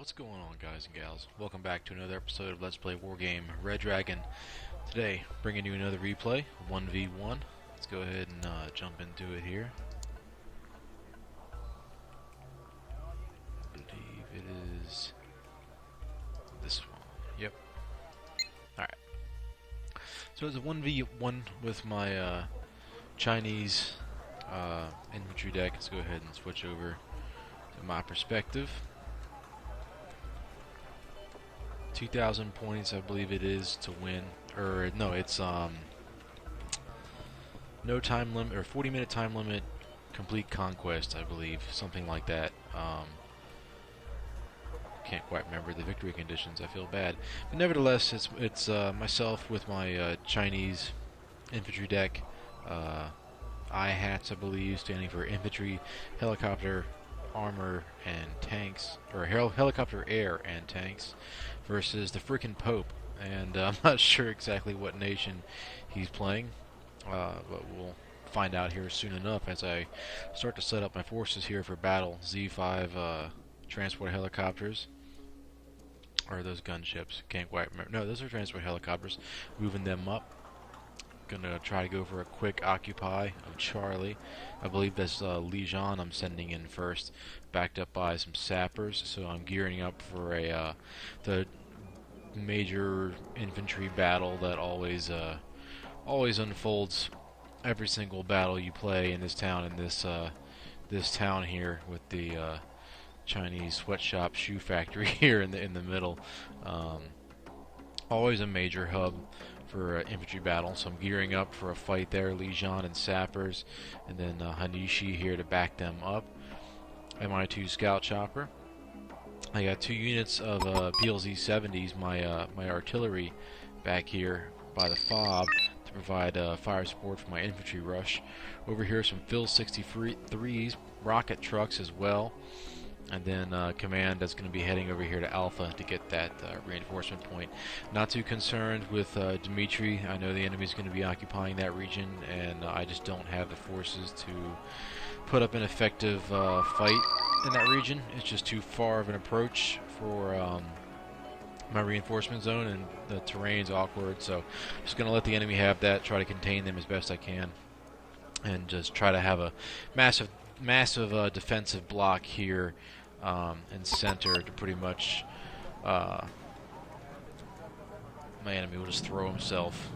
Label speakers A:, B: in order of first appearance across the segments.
A: What's going on, guys and gals? Welcome back to another episode of Let's Play Wargame Red Dragon. Today, bringing you another replay, 1v1. Let's go ahead and jump into it here. I believe it is this one. Yep. Alright. So it's a 1v1 with my Chinese infantry deck. Let's go ahead and switch over to my perspective. 2,000 points, I believe it is, to win. Or no, it's no time limit, or 40-minute time limit, complete conquest, I believe, something like that. Can't quite remember the victory conditions. I feel bad, but nevertheless, it's myself with my Chinese infantry deck. I-hats, I believe, standing for infantry, helicopter, armor, and tanks, or helicopter, air, and tanks, versus the frickin' Pope. And I'm not sure exactly what nation he's playing, but we'll find out here soon enough as I start to set up my forces here for battle. Z5 transport helicopters, or those gunships, can't quite remember. No, those are transport helicopters, moving them up. Gonna try to go for a quick occupy of Charlie. I believe that's Lijian I'm sending in first, backed up by some sappers. So I'm gearing up for a the major infantry battle that always unfolds every single battle you play in this town. In this town here with the Chinese sweatshop shoe factory here in the middle. Always a major hub for infantry battle, so I'm gearing up for a fight there. Lijian and sappers, and then Hanishi here to back them up. Mi-2 scout chopper. I got 2 units of PLZ 70s, my artillery back here by the fob to provide fire support for my infantry rush. Over here some Phil 63s, rocket trucks as well. And then command that's going to be heading over here to Alpha to get that reinforcement point. Not too concerned with Dmitry. I know the enemy's going to be occupying that region, and I just don't have the forces to put up an effective fight in that region. It's just too far of an approach for my reinforcement zone, and the terrain's awkward. So just going to let the enemy have that, try to contain them as best I can, and just try to have a massive defensive block here and center to pretty much my enemy will just throw himself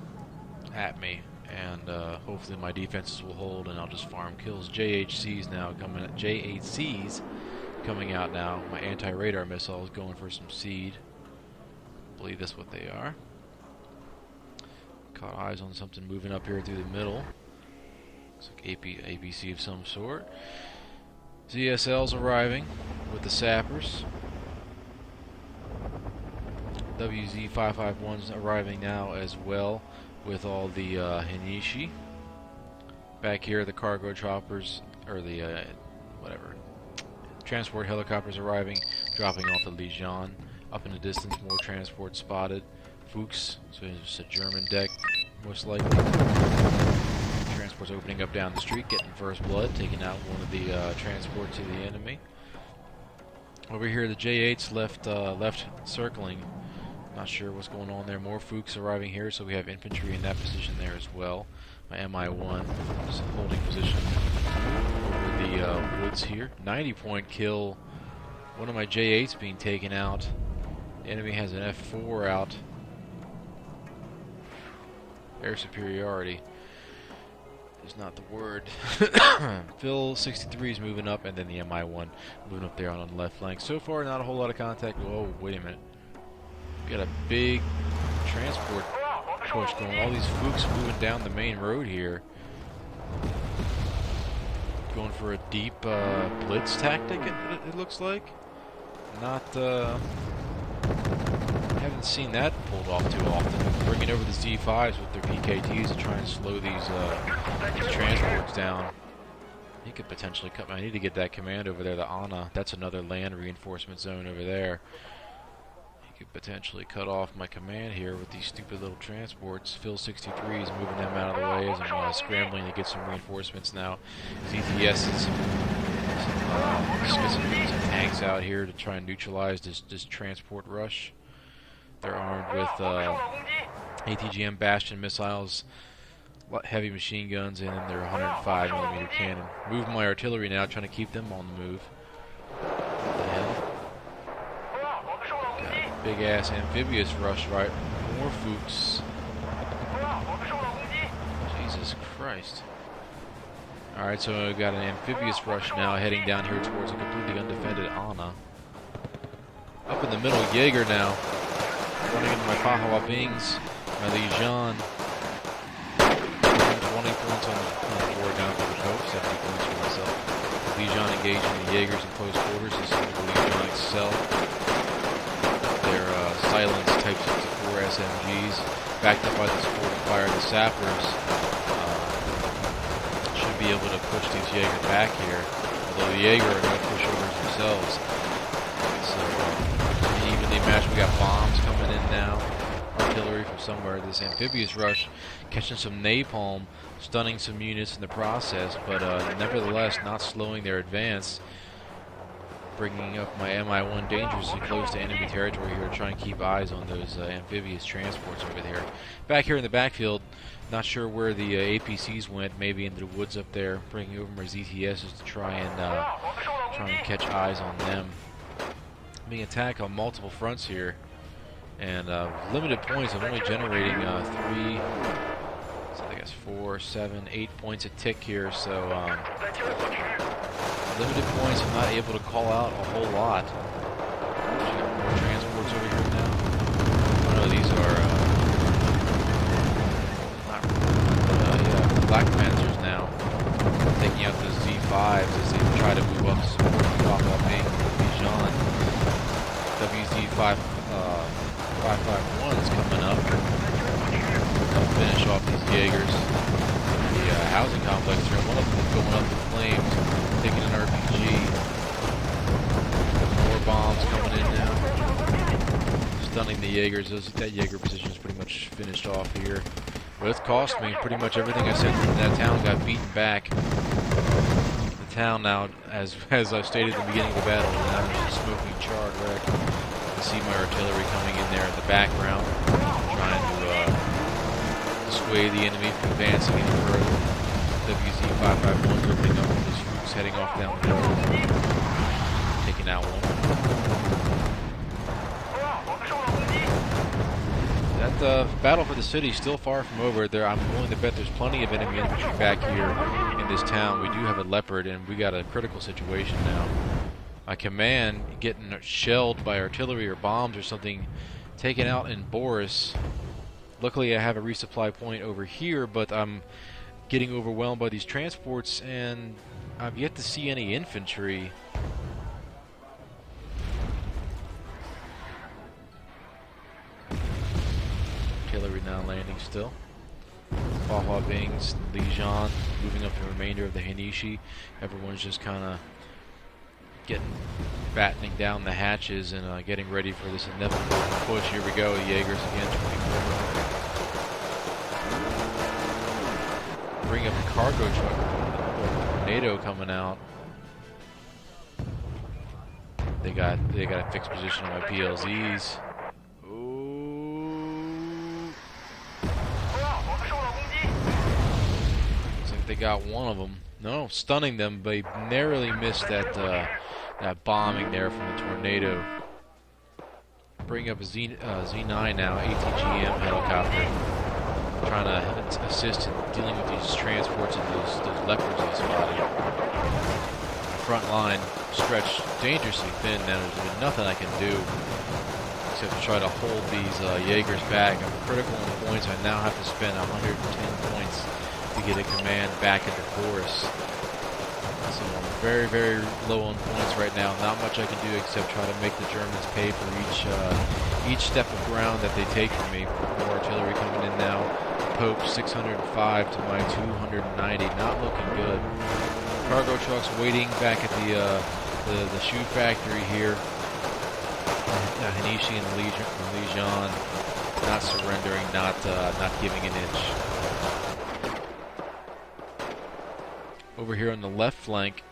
A: at me, and hopefully my defenses will hold and I'll just farm kills. JHCs now coming at J8Cs coming out now. My anti-radar missile is going for some seed. I believe that's what they are. Caught eyes on something moving up here through the middle. Looks like APC of some sort. ZSL's arriving with the sappers. WZ551's arriving now as well with all the Hanishi. Back here the cargo choppers, or the whatever, transport helicopters arriving, dropping off the Lijian. Up in the distance, more transport spotted. Fuchs, so it's a German deck most likely. Transport's opening up down the street, getting first blood, taking out one of the transport to the enemy. Over here, the J8's left circling. Not sure what's going on there. More Fuchs arriving here, so we have infantry in that position there as well. My Mi-1 is holding position over the woods here. 90-point kill. One of my J8's being taken out. The enemy has an F4 out. Air superiority is not the word. Phil 63 is moving up, and then the Mi-1 moving up there on the left flank. So far, not a whole lot of contact. Whoa, wait a minute. We got a big transport push going. All these Fuchs moving down the main road here. Going for a deep blitz tactic, it looks like. Not, haven't seen that pulled off too often. Bringing over the Z5s with their PKTs to try and slow these transports down. He could potentially cut. I need to get that command over there, the Anna. That's another land reinforcement zone over there. He could potentially cut off my command here with these stupid little transports. Phil 63 is moving them out of the way as I'm scrambling to get some reinforcements now. ZTS is just get some tanks out here to try and neutralize this transport rush. They're armed with ATGM Bastion missiles, heavy machine guns, and then their 105mm cannon. Move my artillery now, trying to keep them on the move. What the hell? Got a big ass amphibious rush, right? More Fuchs. Jesus Christ. Alright, so we've got an amphibious rush now heading down here towards a completely undefended Anna. Up in the middle, Jaeger now. Running into my Pahua Bings. My Legion. 20 points on the board now for the Pope, 70 points for myself. Legion engaging the Jaegers in close quarters. This is the Legion excel. Their silence Type 64 SMGs, backed up by the supporting fire of the sappers, should be able to push these Jaeger back here. Although the Jaeger are going to push over themselves. So evenly matched. We got bombs coming in now. Artillery from somewhere. This amphibious rush catching some napalm, stunning some units in the process, but nevertheless not slowing their advance. Bringing up my MI-1 dangerously close to enemy territory here to try and keep eyes on those amphibious transports over there. Back here in the backfield, not sure where the APCs went, maybe into the woods up there, bringing over my ZTSs to try and catch eyes on them. Being attacked on multiple fronts here, and limited points. I'm only generating 3, so I guess 4, 7, 8 points a tick here, so limited points. I'm not able to call out a whole lot. Actually got more transports over here now. Oh no, these are yeah, Black Panthers now. Taking out the Z5s as they try to move up to support the Papa Bing Legion. WZ5 551 is coming up. They'll finish off these Jaegers. The housing complex here, one of them is going up in flames, taking an RPG. More bombs coming in now. Stunning the Jaegers. That Jaeger position is pretty much finished off here. But it's cost me. Pretty much everything I sent from that town got beaten back. The town now, as I stated at the beginning of the battle, is now just a smoking charred wreck. You see my artillery coming in there in the background, trying to dissuade the enemy from advancing any further. WZ551 is opening up with his troops heading off down the hill, taking out one. That battle for the city is still far from over. I'm willing to bet there's plenty of enemy infantry back here in this town. We do have a Leopard, and we got a critical situation now. My command getting shelled by artillery or bombs or something, taken out in Boris. Luckily I have a resupply point over here, but I'm getting overwhelmed by these transports, and I've yet to see any infantry. Artillery now landing still. Hua Bings, Legion, moving up the remainder of the Hanishi. Everyone's just kind of battening down the hatches and getting ready for this inevitable push. Here we go, the Jaegers again, 24. Bring up a cargo truck, NATO coming out. They got a fixed position on my PLZs. They got one of them. No, stunning them, but narrowly missed that bombing there from the tornado. Bring up a Z9 now, ATGM helicopter, trying to assist in dealing with these transports and those leopards they spotted. The front line stretched dangerously thin. Now there's nothing I can do except to try to hold these Jaegers back. I'm critical on points. I now have to spend 110 points to get a command back into force. So I'm very, very low on points right now. Not much I can do except try to make the Germans pay for each step of ground that they take from me. More artillery coming in now. Pope 605 to my 290. Not looking good. Cargo trucks waiting back at the shoe factory here. Hanishi and the Legion not surrendering, not giving an inch. Over here on the left flank,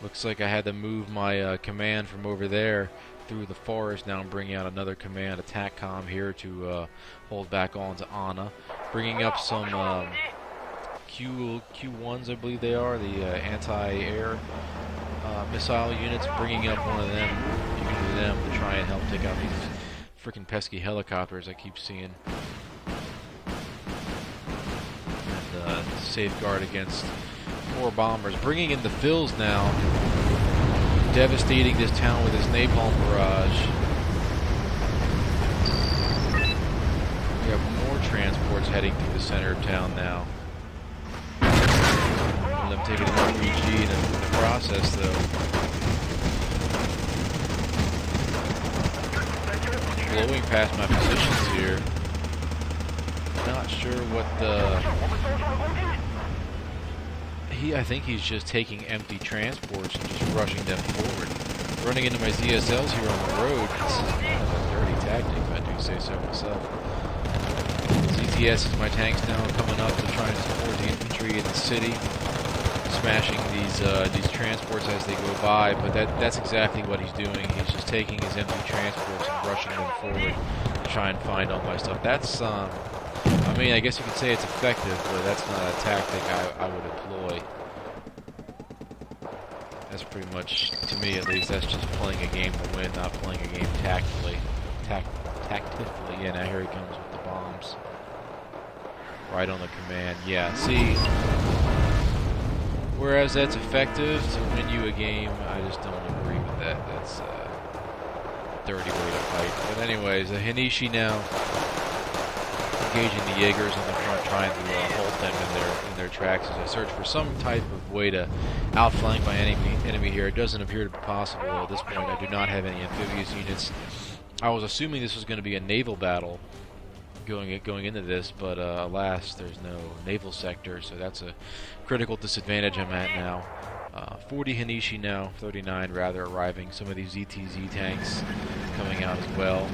A: Looks like I had to move my command from over there through the forest. Now I'm bringing out another command, attack comm here to hold back on to Anna. Bringing up some Q1s, I believe they are, the anti-air missile units. Bringing up one of them to try and help take out these freaking pesky helicopters I keep seeing. And safeguard against more bombers. Bringing in the Phils now, devastating this town with his napalm barrage. We have more transports heading through the center of town now. One of them taking an RPG in the process, though. Blowing past my positions here. Not sure what the... I think he's just taking empty transports and just rushing them forward. Running into my ZSLs here on the road. This is kind of a dirty tactic, if I do say so myself. ZTS is my tanks now coming up to try and support the infantry in the city, smashing these transports as they go by. But that's exactly what he's doing. He's just taking his empty transports and rushing them forward to try and find all my stuff. That's I mean, I guess you could say it's effective, but that's not a tactic I would employ. That's pretty much, to me at least, that's just playing a game to win, not playing a game tactically. Tactically, yeah, now here he comes with the bombs. Right on the command, yeah, see... Whereas that's effective to win you a game, I just don't agree with that. That's a dirty way to fight. But anyways, a Hanishi now... engaging the Jaegers in the front, trying to hold them in their tracks as I search for some type of way to outflank my enemy here. It doesn't appear to be possible at this point. I do not have any amphibious units. I was assuming this was going to be a naval battle going into this, but alas, there's no naval sector, so that's a critical disadvantage I'm at now. 40 Hanishi now, 39 rather, arriving. Some of these ETZ tanks coming out as well.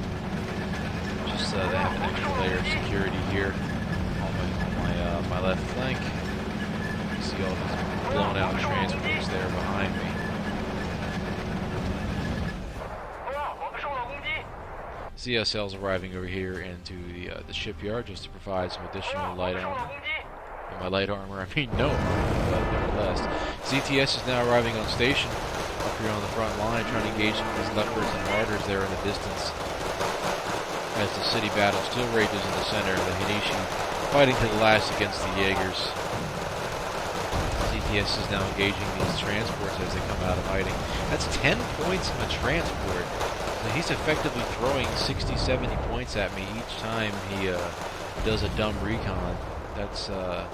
A: They have an extra layer of security here on my left flank. You see all these blown out transports there behind me. CSL's arriving over here into the shipyard just to provide some additional light armor. And by light armor, I mean no, but nevertheless. ZTS is now arriving on station up here on the front line, trying to engage some of these leopards and martyrs there in the distance. As the city battle still rages in the center, the Hanishi fighting to the last against the Jaegers. ZTS is now engaging these transports as they come out of hiding. That's 10 points a transport. So he's effectively throwing 60, 70 points at me each time he does a dumb recon. That's, I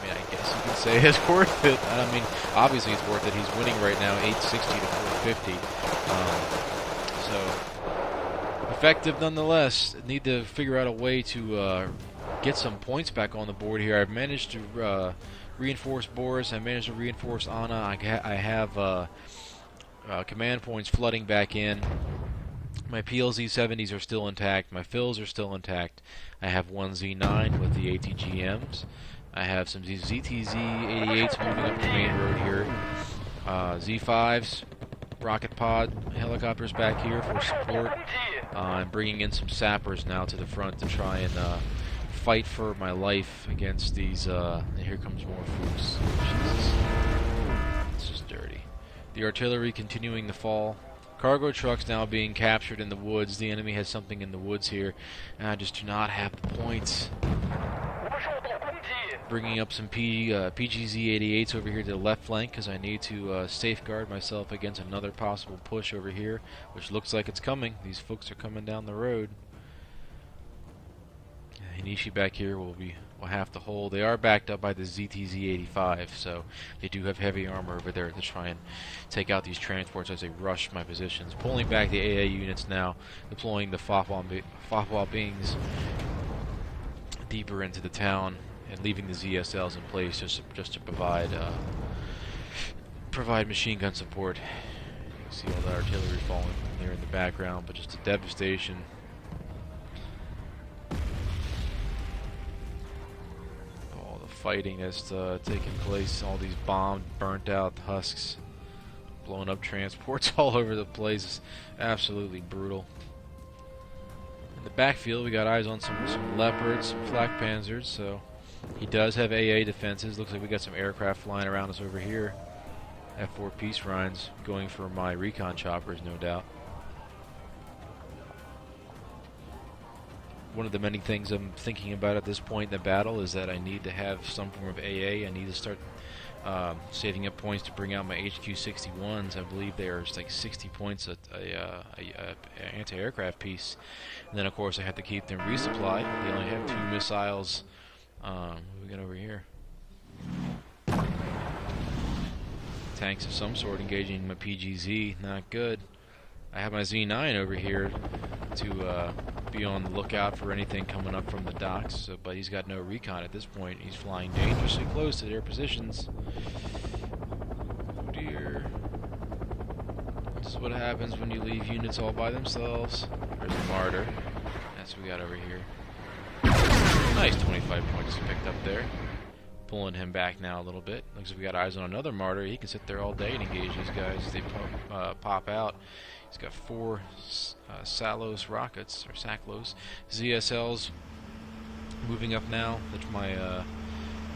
A: mean, I guess you could say it's worth it. I mean, obviously it's worth it. He's winning right now 860 to 450. So... effective nonetheless. Need to figure out a way to get some points back on the board here. I've managed to reinforce Boris. I managed to reinforce Anna. I have command points flooding back in. My PLZ 70s are still intact. My fills are still intact. I have one Z9 with the ATGMs. I have some ZTZ 88s moving up the main road here. Z5s. Rocket pod helicopters back here for support. I'm bringing in some sappers now to the front to try and fight for my life against these. And here comes more Fuchs. Jesus. It's just dirty. The artillery continuing to fall. Cargo trucks now being captured in the woods. The enemy has something in the woods here, and I just do not have the points. Bringing up some PGZ-88s over here to the left flank because I need to safeguard myself against another possible push over here, which looks like it's coming. These folks are coming down the road. Hanishi back here will have to hold. They are backed up by the ZTZ-85, so they do have heavy armor over there to try and take out these transports as they rush my positions. Pulling back the AA units now, deploying the Fafwa Bings deeper into the town, and leaving the ZSLs in place just to provide machine gun support. You can see all the artillery falling there in the background, but just a devastation. fighting that's taking place. All these bombed, burnt out husks, blowing up transports all over the place. Absolutely brutal. In the backfield, we got eyes on some leopards, some flak panzers, so he does have AA defenses. Looks like we got some aircraft flying around us over here. F4 Peace Rhines going for my recon choppers, no doubt. One of the many things I'm thinking about at this point in the battle is that I need to have some form of AA. I need to start saving up points to bring out my HQ-61s. I believe they are like 60 points a anti-aircraft piece. And then, of course, I have to keep them resupplied. They only have 2 missiles. What do we got over here? Tanks of some sort engaging my PGZ. Not good. I have my Z9 over here to be on the lookout for anything coming up from the docks, but he's got no recon at this point. He's flying dangerously close to their positions. Oh dear. This is what happens when you leave units all by themselves. There's a martyr. That's what we got over here. Nice 25 points picked up there. Pulling him back now a little bit. Looks like we got eyes on another martyr. He can sit there all day and engage these guys as they pop out. He's got 4 Salos rockets, or Saclos. ZSLs moving up now. That's my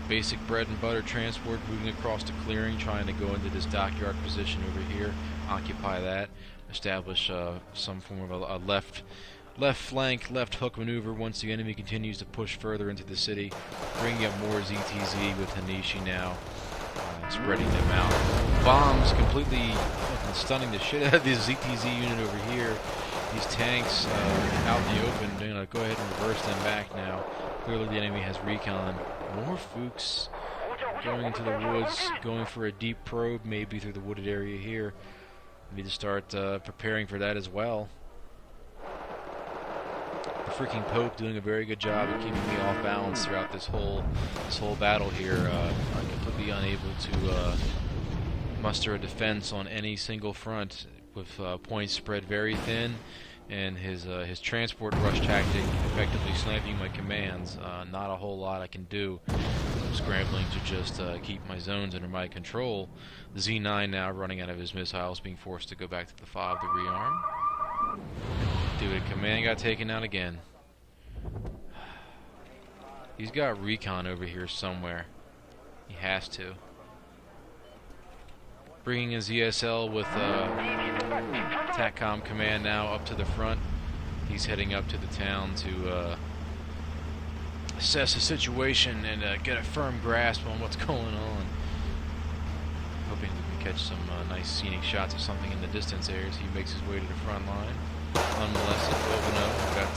A: basic bread and butter transport moving across the clearing, trying to go into this dockyard position over here, occupy that, establish some form of a left flank, left hook maneuver once the enemy continues to push further into the city, bringing up more ZTZ with Hanishi now. Spreading them out. Bombs completely stunning the shit out of this ZTZ unit over here. These tanks out in the open. They're going to go ahead and reverse them back now. Clearly the enemy has recon. More Fuchs going into the woods, going for a deep probe maybe through the wooded area here. We need to start preparing for that as well. The freaking Pope doing a very good job of keeping me off balance throughout this whole battle here. I'm completely unable to muster a defense on any single front, with points spread very thin, and his transport rush tactic effectively sniping my commands. Not a whole lot I can do. I'm scrambling to just keep my zones under my control. The Z9 now running out of his missiles, being forced to go back to the FOB to rearm. Dude, command got taken out again. He's got recon over here somewhere. He has to. Bringing his ESL with TACCOM command now up to the front. He's heading up to the town to assess the situation and get a firm grasp on what's going on. Hoping we can catch some nice scenic shots of something in the distance there as he makes his way to the front line. Unmolested, open up. We've got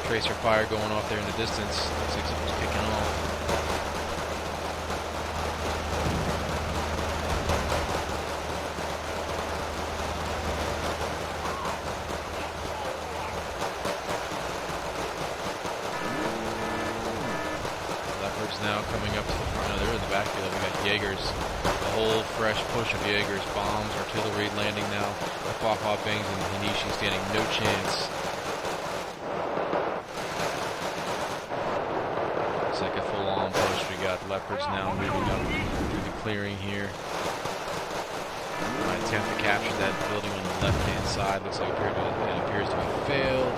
A: tracer fire going off there in the distance. Looks like something's kicking off. Leopards now coming up to the front. No, they're in the backfield. We got Jaegers. A whole fresh push of Jaegers. Bombs, artillery landing now. The Fafa bangs and Hanishi standing no chance. It's like a full-on push. We got Leopards now moving up through the clearing here. I attempt to capture that building on the left-hand side. Looks like it appears to have failed.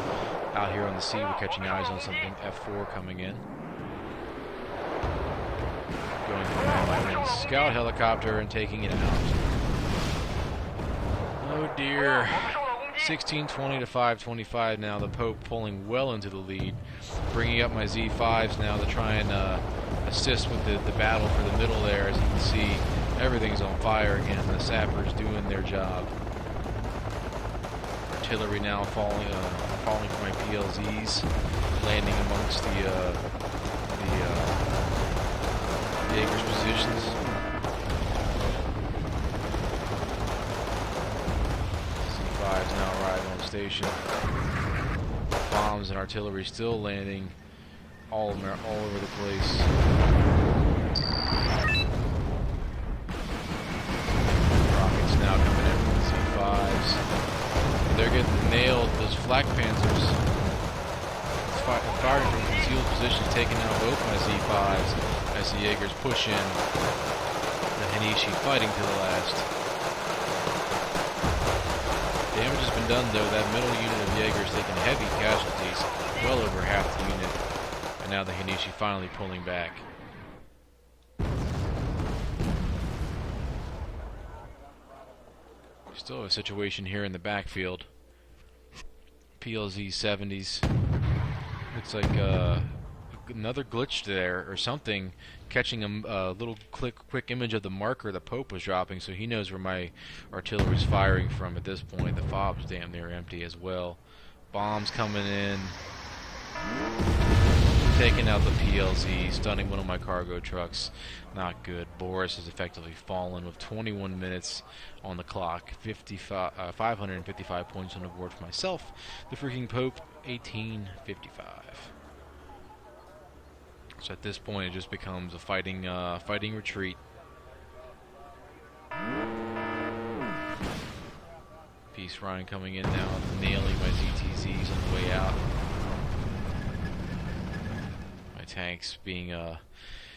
A: Out here on the sea, we're catching eyes on something F4 coming in. Going for my scout helicopter and taking it out. Oh dear. 1620 to 525 now. The Pope pulling well into the lead. Bringing up my Z5s now to try and assist with the battle for the middle there. As you can see, everything's on fire again. The sappers doing their job. Artillery now falling for my PLZs. Landing amongst the Jaeger's positions. C5s now arriving on station. Bombs and artillery still landing all over the place. Rockets now coming in from the C5s. They're getting nailed. Those flak panzers firing from concealed positions, taking out both my Z5s as the Jaegers push in. The Hanishi fighting to the last. Damage has been done though. That middle unit of Jaegers taking heavy casualties, well over half the unit. And now the Hanishi finally pulling back. Still a situation here in the backfield. PLZ 70s. Looks like another glitch there or something, catching a little quick image of the marker the Pope was dropping, so he knows where my artillery's firing from at this point. The fob's damn near empty as well. Bombs coming in. Taking out the PLZ, stunning one of my cargo trucks. Not good. Boris has effectively fallen with 21 minutes on the clock. 555 points on the board for myself. The freaking Pope, 1855. So at this point, it just becomes a fighting retreat. Peace Ryan coming in now, nailing my ZTZs on the way out. Tanks being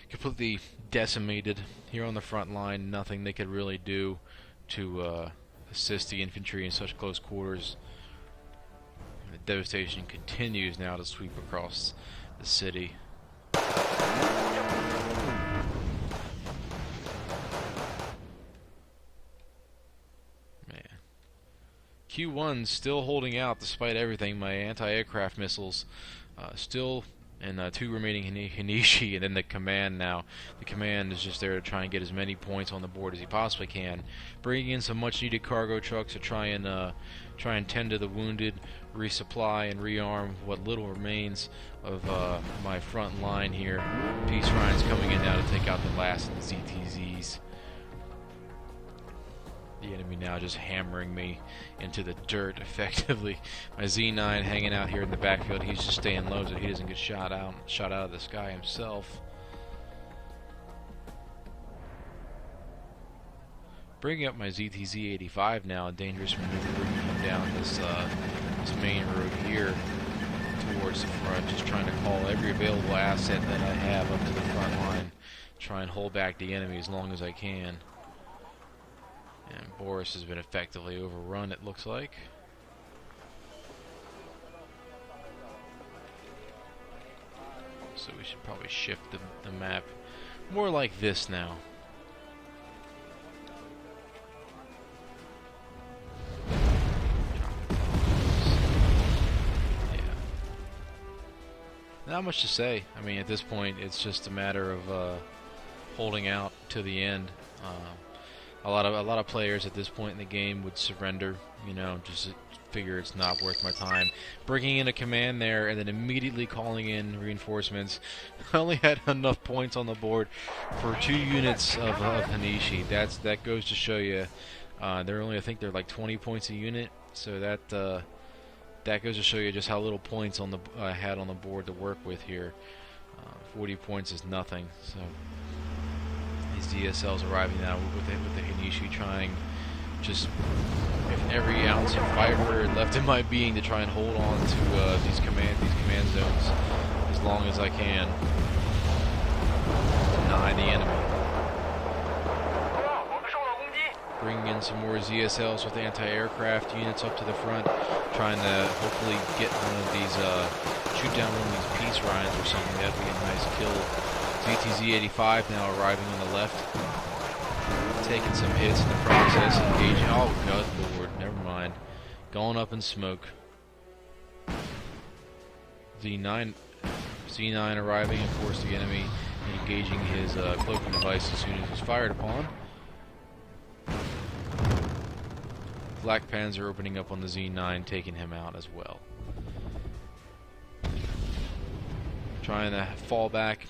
A: completely decimated here on the front line. Nothing they could really do to assist the infantry in such close quarters. And the devastation continues now to sweep across the city. Man, Q1 still holding out despite everything. My anti-aircraft missiles still. And 2 remaining Hanishi, and then the command now. The command is just there to try and get as many points on the board as he possibly can. Bringing in some much-needed cargo trucks to try and tend to the wounded, resupply and rearm what little remains of my front line here. Peace Ryan's coming in now to take out the last of the ZTZs. The enemy now just hammering me into the dirt effectively. My Z9 hanging out here in the backfield. He's just staying low so he doesn't get shot out of the sky himself. Bringing up my ZTZ-85 now, a dangerous maneuver, bringing him down this main road here towards the front, just trying to call every available asset that I have up to the front line, try and hold back the enemy as long as I can. And Boris has been effectively overrun, it looks like. So we should probably shift the map more like this now. Yeah. Not much to say. I mean, at this point, it's just a matter of holding out to the end. A lot of players at this point in the game would surrender, you know, just figure it's not worth my time. Bringing in a command there and then immediately calling in reinforcements. I only had enough points on the board for 2 units of Hanishi. That goes to show you, I think they're like 20 points a unit, so that goes to show you just how little points on I had on the board to work with here. 40 points is nothing. So. DSL's arriving now with the Hanishi, trying just with every ounce of fiber left in my being to try and hold on to these command zones as long as I can. Deny the enemy. Bringing in some more ZSLs with anti-aircraft units up to the front, trying to hopefully get one of these, shoot down one of these Peace Ryans or something. That'd be a nice kill. ZTZ-85 now arriving on the left, taking some hits in the process, engaging. Oh, good lord, never mind. Going up in smoke. Z9 arriving, of course, the enemy engaging his cloaking device as soon as he's fired upon. Black Panzer opening up on the Z9, taking him out as well. Trying to fall back.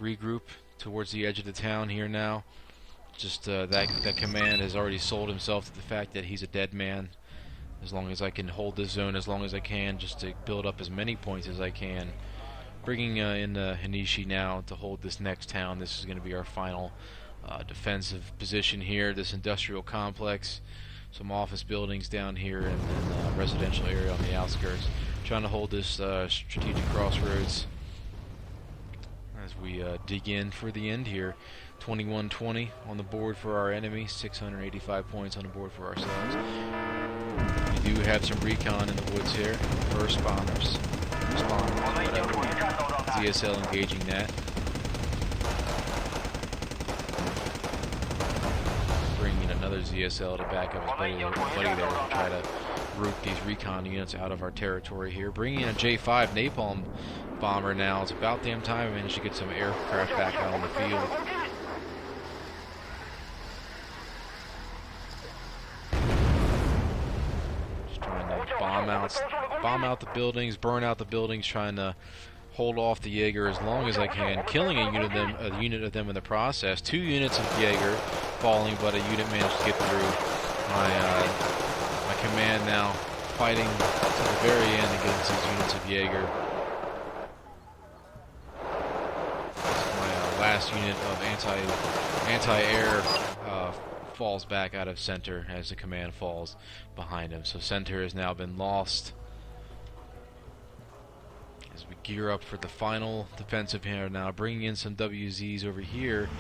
A: Regroup towards the edge of the town here now. Just that command has already sold himself to the fact that he's a dead man. As long as I can hold this zone as long as I can, just to build up as many points as I can. Bringing in Hanishi now to hold this next town. This is going to be our final defensive position here. This industrial complex, some office buildings down here, and then residential area on the outskirts. trying to hold this strategic crossroads as we dig in for the end here. 21-20 on the board for our enemy, 685 points on the board for ourselves. We do have some recon in the woods here. First spawners, whatever. ZSL engaging that. Bringing another ZSL to back up his buddy there to try to root these recon units out of our territory here. Bringing in a J5 napalm bomber now. It's about damn time I managed to get some aircraft back out on the field. Just trying to bomb out the buildings, burn out the buildings, trying to hold off the Jaeger as long as I can, killing a unit of them in the process. 2 units of Jaeger falling, but a unit managed to get through. My command now fighting to the very end against these units of Jaeger. My last unit of anti-air falls back out of center as the command falls behind him. So center has now been lost. As we gear up for the final defensive here now, bringing in some WZs over here.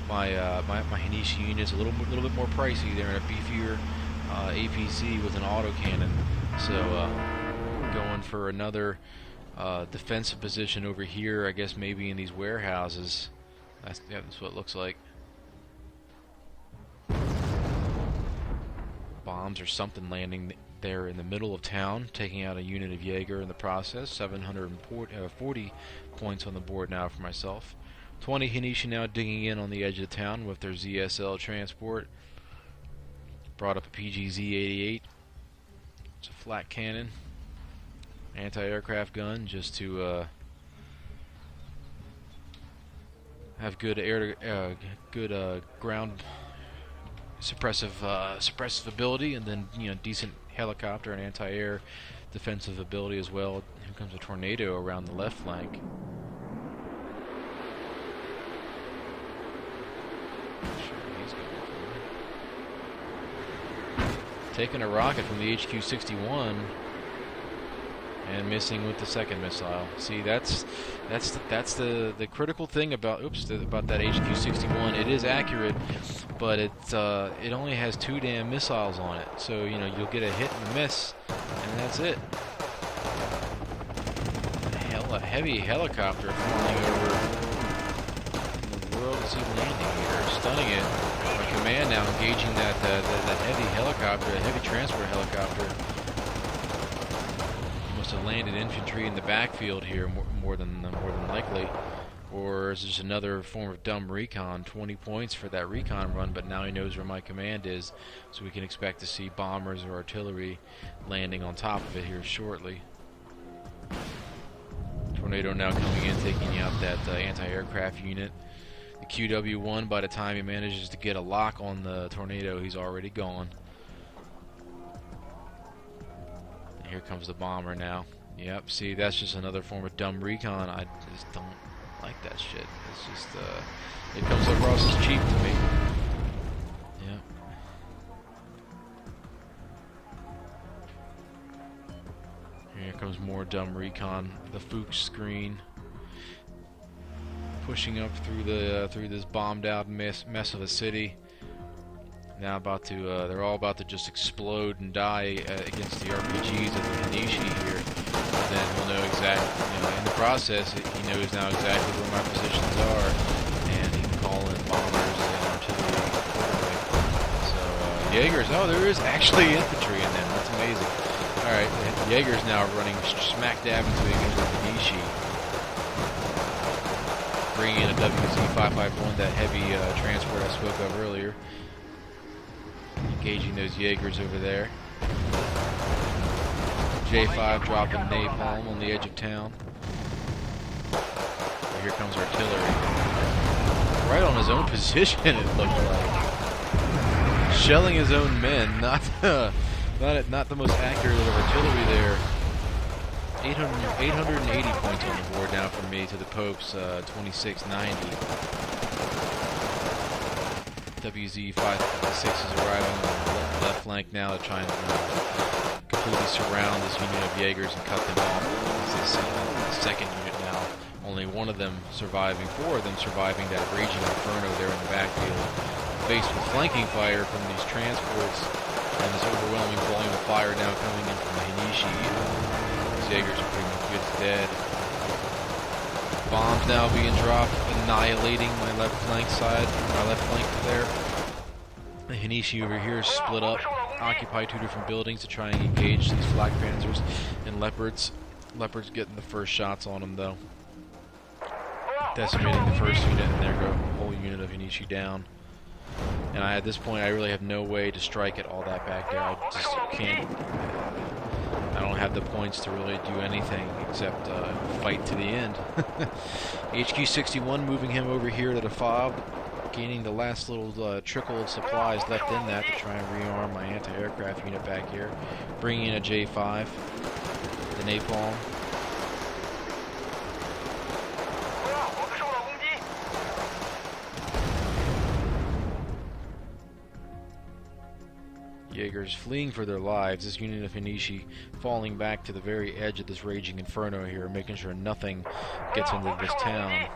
A: My Hanishi unit's a little bit more pricey. They're in a beefier APC with an autocannon. So going for another defensive position over here. I guess maybe in these warehouses. That's what it looks like. Bombs or something landing there in the middle of town, taking out a unit of Jaeger in the process. 740 points on the board now for myself. 20 Hanishi now digging in on the edge of the town with their ZSL transport. Brought up a PGZ-88. It's a flat cannon, anti-aircraft gun, just to have good ground suppressive ability, and then decent helicopter and anti-air defensive ability as well. Here comes a tornado around the left flank. Taking a rocket from the HQ-61 and missing with the second missile. See, that's the critical thing about about that HQ-61. It is accurate, but it only has 2 damn missiles on it. So you'll get a hit and a miss, and that's it. A heavy helicopter flying over the world is landing here, stunning it. My command now engaging that heavy helicopter, a heavy transport helicopter. Must have landed infantry in the backfield here, more than likely, or is this another form of dumb recon? 20 points for that recon run, but now he knows where my command is, so we can expect to see bombers or artillery landing on top of it here shortly. Tornado now coming in, taking out that anti-aircraft unit. The QW-1, by the time he manages to get a lock on the tornado, he's already gone. And here comes the bomber now. Yep, see, that's just another form of dumb recon. I just don't like that shit. It's just, it comes across as cheap to me. Yep. Here comes more dumb recon. The Fuchs screen. Pushing up through this bombed out mess of a city. Now they're all about to just explode and die against the RPGs of the Hanishi here. And then we'll know exactly, in the process, he knows now exactly where my positions are, and he can call in bombers and artillery accordingly. So Jaegers, there is actually infantry in them. That's amazing. All right, Jaegers now running smack dab into the Hanishi. Bringing in a WZ-551, that heavy transport I spoke of earlier. Engaging those Jaegers over there. J5 dropping napalm on the edge of town. Here comes artillery. Right on his own position, it looked like. Shelling his own men, not the most accurate of artillery there. 880 points on the board now from me to the Pope's 2690. WZ-556 is arriving on the left flank now to try and completely surround this unit of Jaegers and cut them off. This is the second unit now. Only one of them surviving, four of them surviving that raging inferno there in the backfield. Faced with flanking fire from these transports and this overwhelming volume of fire now coming in from the Hinishi. These Jaegers are pretty much good dead. Bombs now being dropped, annihilating my left flank side, my left flank there. The Hinishi over here is split up, occupy two different buildings to try and engage these flak panzers and leopards. Leopards getting the first shots on them though. Decimating the first unit, and there go a whole unit of Hinishi down. And at this point I really have no way to strike it all that back there. I just can't. I don't have the points to really do anything except fight to the end. HQ 61 moving him over here to the fob, gaining the last little trickle of supplies left in that to try and rearm my anti-aircraft unit back here. Bringing in a J5, the napalm. Jaegers fleeing for their lives. This unit of Hinishi falling back to the very edge of this raging inferno here, making sure nothing gets into this town.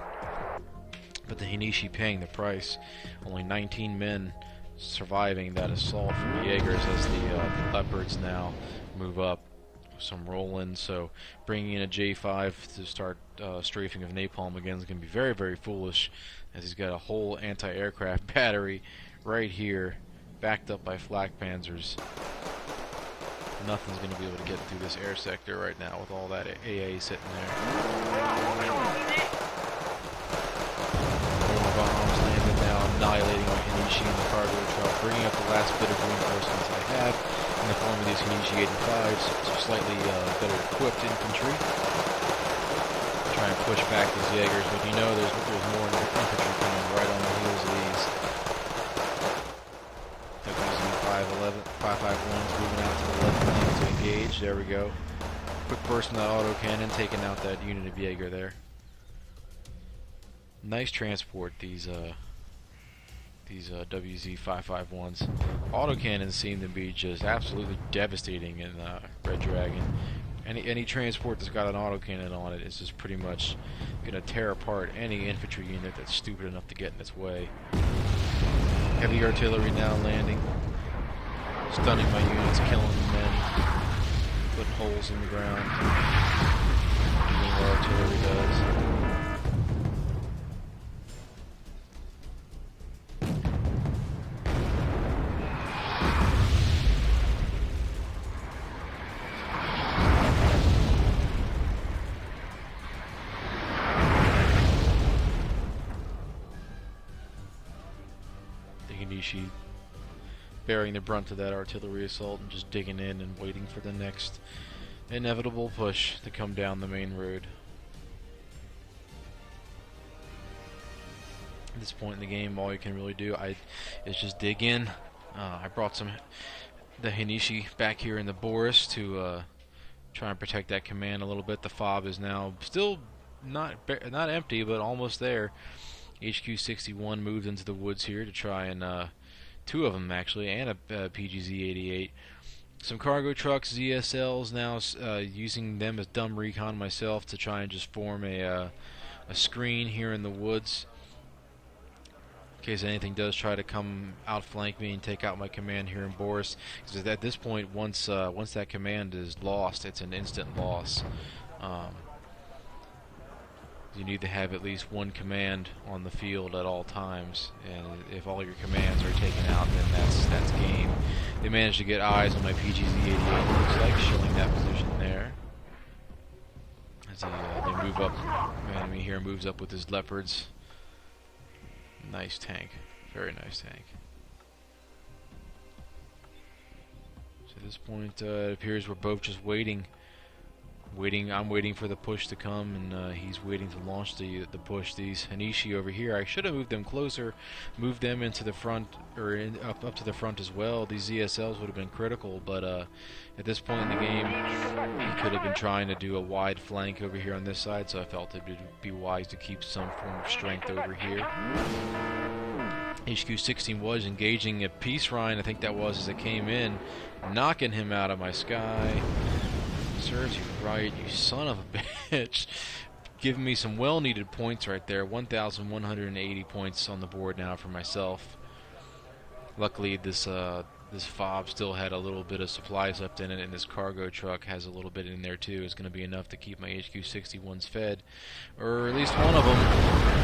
A: But the Hinishi paying the price. Only 19 men surviving that assault from the Jaegers as the leopards now move up. Some roll-in, so bringing in a J5 to start strafing of napalm again is going to be very, very foolish, as he's got a whole anti-aircraft battery right here, backed up by flak panzers. Nothing's going to be able to get through this air sector right now with all that AA sitting there. More bombs landed now, annihilating my Hinishi in the cargo truck, bringing up the last bit of reinforcements I have in the form of these Hinishi 85s, so slightly better equipped infantry. Try and push back these Jaegers, but you know there's more infantry coming right on the heels of these. WZ 551's moving out to the left flank to engage. There we go. Quick burst from that autocannon, taking out that unit of Jaeger there. Nice transport, these WZ 551s. Autocannons seem to be just absolutely devastating in Red Dragon. Any transport that's got an autocannon on it is just pretty much gonna tear apart any infantry unit that's stupid enough to get in its way. Heavy artillery now landing. Stunning my units, killing the men, putting holes in the ground, doing what artillery does. The Hinishi bearing the brunt of that artillery assault and just digging in and waiting for the next inevitable push to come down the main road. At this point in the game, all you can really do is just dig in. I brought the Hinishi back here in the Boris to try and protect that command a little bit. The fob is now still not empty, but almost there. HQ 61 moved into the woods here to try and two of them actually, and a PGZ-88. Some cargo trucks, ZSLs now, using them as dumb recon myself to try and just form a screen here in the woods in case anything does try to come outflank me and take out my command here in Boris. Because at this point, once that command is lost, it's an instant loss. You need to have at least one command on the field at all times, and if all your commands are taken out, then that's game. They managed to get eyes on my PGZ-88, looks like, showing that position there. As they move up, the enemy here moves up with his leopards. Nice tank, very nice tank. So at this point, it appears we're both just waiting. I'm waiting for the push to come, and he's waiting to launch the push. These Hinishi over here, I should have moved them closer, moved them into the front, or up to the front as well. These ZSLs would have been critical, but at this point in the game, he could have been trying to do a wide flank over here on this side, so I felt it would be wise to keep some form of strength over here. HQ-16 was engaging a peace Rhine, I think that was, as it came in, knocking him out of my sky. Serves you right, you son of a bitch. Giving me some well-needed points right there. 1,180 points on the board now for myself. Luckily, this fob still had a little bit of supplies left in it, and this cargo truck has a little bit in there too. It's going to be enough to keep my HQ-61s fed, or at least one of them.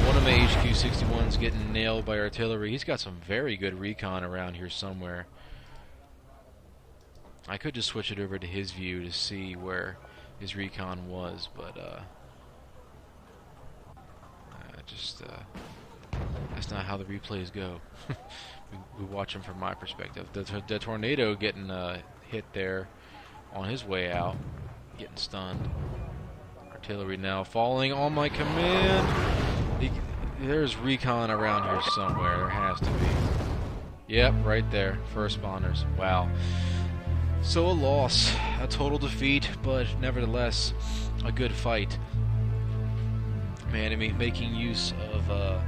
A: One of my HQ-61s getting nailed by artillery. He's got some very good recon around here somewhere. I could just switch it over to his view to see where his recon was, but that's not how the replays go. we watch them from my perspective. The tornado getting hit there on his way out, getting stunned. Artillery now falling on my command. There's recon around here somewhere. There has to be. Yep, right there. First spawners. Wow. So a loss, a total defeat, but nevertheless a good fight. Man, making use of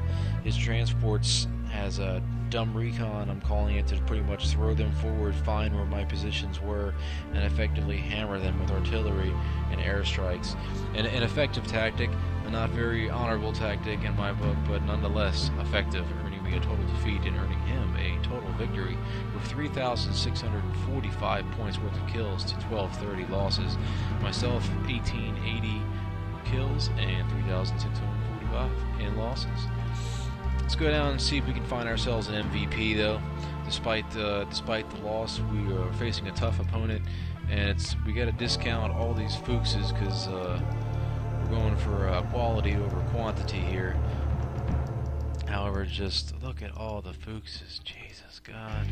A: his transports as a dumb recon, I'm calling it, to pretty much throw them forward, find where my positions were, and effectively hammer them with artillery and airstrikes. An effective tactic, a not very honorable tactic in my book, but nonetheless effective, earning me a total defeat and earning him a total victory with 3,645 points worth of kills to 1,230 losses. Myself, 1,880 kills and 3,645 in losses. Let's go down and see if we can find ourselves an MVP, though. Despite the loss, we are facing a tough opponent, and we got to discount all these Fuchses because we're going for quality over quantity here. However, just look at all the Fuchses. Jesus God.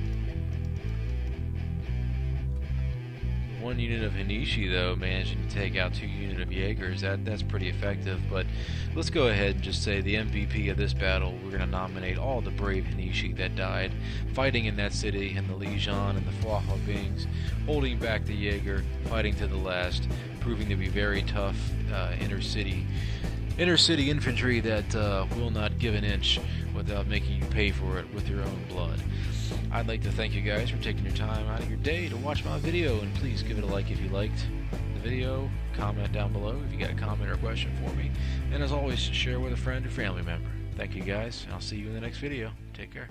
A: One unit of Hanishi, though, managing to take out 2 units of Jaegers. That's pretty effective. But let's go ahead and just say the MVP of this battle, we're going to nominate all the brave Hanishi that died, fighting in that city, and the Legion and the Wargames, holding back the Jaeger, fighting to the last, proving to be very tough inner city infantry that will not give an inch without making you pay for it with your own blood. I'd like to thank you guys for taking your time out of your day to watch my video, and please give it a like if you liked the video, comment down below if you got a comment or question for me, and as always, share with a friend or family member. Thank you guys, and I'll see you in the next video. Take care.